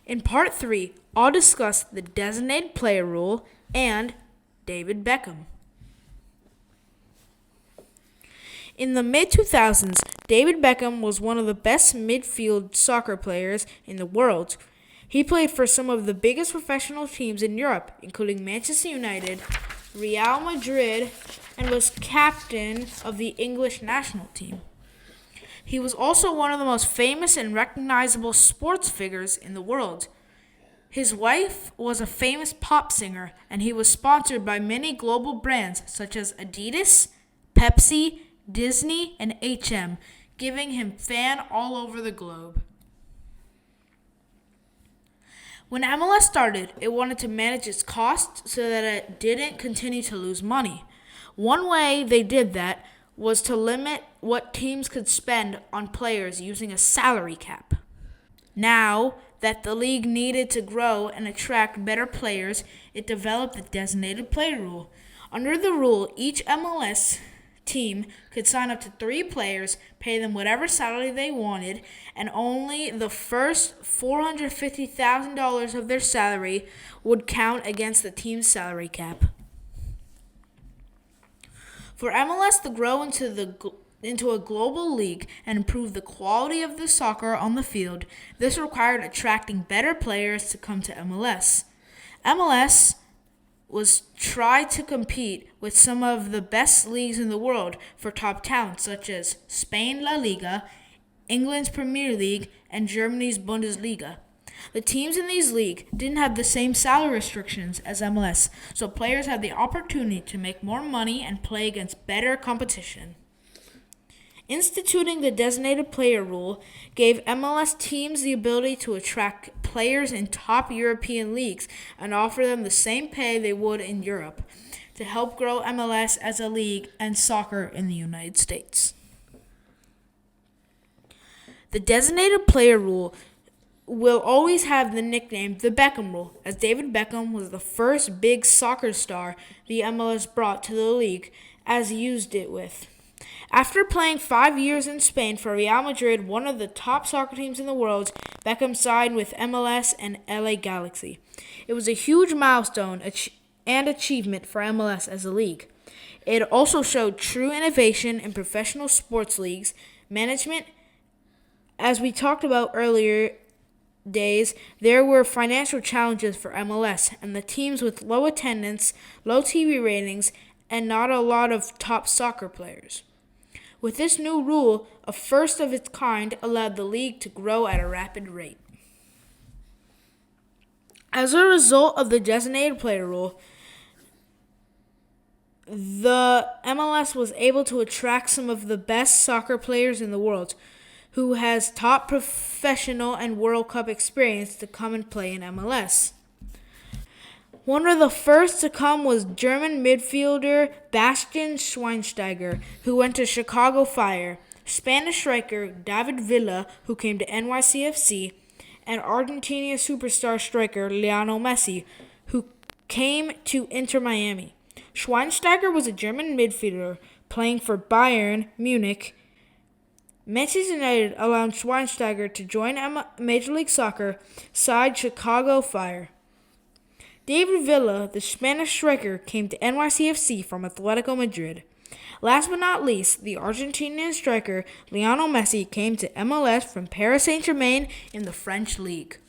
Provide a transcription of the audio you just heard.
In part 3, I'll discuss the designated player rule and David Beckham. In the mid-2000s, David Beckham was one of the best midfield soccer players in the world. He played for some of the biggest professional teams in Europe, including Manchester United, Real Madrid, and was captain of the English national team. He was also one of the most famous and recognizable sports figures in the world. His wife was a famous pop singer, and he was sponsored by many global brands such as Adidas, Pepsi, Disney, and H&M, giving him fans all over the globe. When MLS started, it wanted to manage its costs so that it didn't continue to lose money. One way they did that was to limit what teams could spend on players using a salary cap. Now that the league needed to grow and attract better players, it developed the designated player rule. Under the rule, each MLS team could sign up to 3 players, pay them whatever salary they wanted, and only the first $450,000 of their salary would count against the team's salary cap. For MLS to grow into a global league and improve the quality of the soccer on the field, this required attracting better players to come to MLS. MLS was tried to compete with some of the best leagues in the world for top talent, such as Spain La Liga, England's Premier League, and Germany's Bundesliga. The teams in these leagues didn't have the same salary restrictions as MLS, so players had the opportunity to make more money and play against better competition. Instituting the designated player rule gave MLS teams the ability to attract players in top European leagues and offer them the same pay they would in Europe to help grow MLS as a league and soccer in the United States. The designated player rule will always have the nickname the Beckham rule, as David Beckham was the first big soccer star the MLS brought to the league, as used it with. After playing 5 years in Spain for Real Madrid, one of the top soccer teams in the world, Beckham signed with MLS and LA Galaxy. It was a huge milestone and achievement for MLS as a league. It also showed true innovation in professional sports leagues management. As we talked about earlier days, there were financial challenges for MLS, and the teams with low attendance, low TV ratings, and not a lot of top soccer players. With this new rule, a first of its kind allowed the league to grow at a rapid rate. As a result of the designated player rule, the MLS was able to attract some of the best soccer players in the world, who has top professional and World Cup experience to come and play in MLS. One of the first to come was German midfielder Bastian Schweinsteiger, who went to Chicago Fire, Spanish striker David Villa, who came to NYCFC, and Argentina superstar striker Lionel Messi, who came to Inter Miami. Schweinsteiger was a German midfielder playing for Bayern Munich. Manchester United allowed Schweinsteiger to join Major League Soccer side Chicago Fire. David Villa, the Spanish striker, came to NYCFC from Atletico Madrid. Last but not least, the Argentinian striker Lionel Messi came to MLS from Paris Saint-Germain in the French League.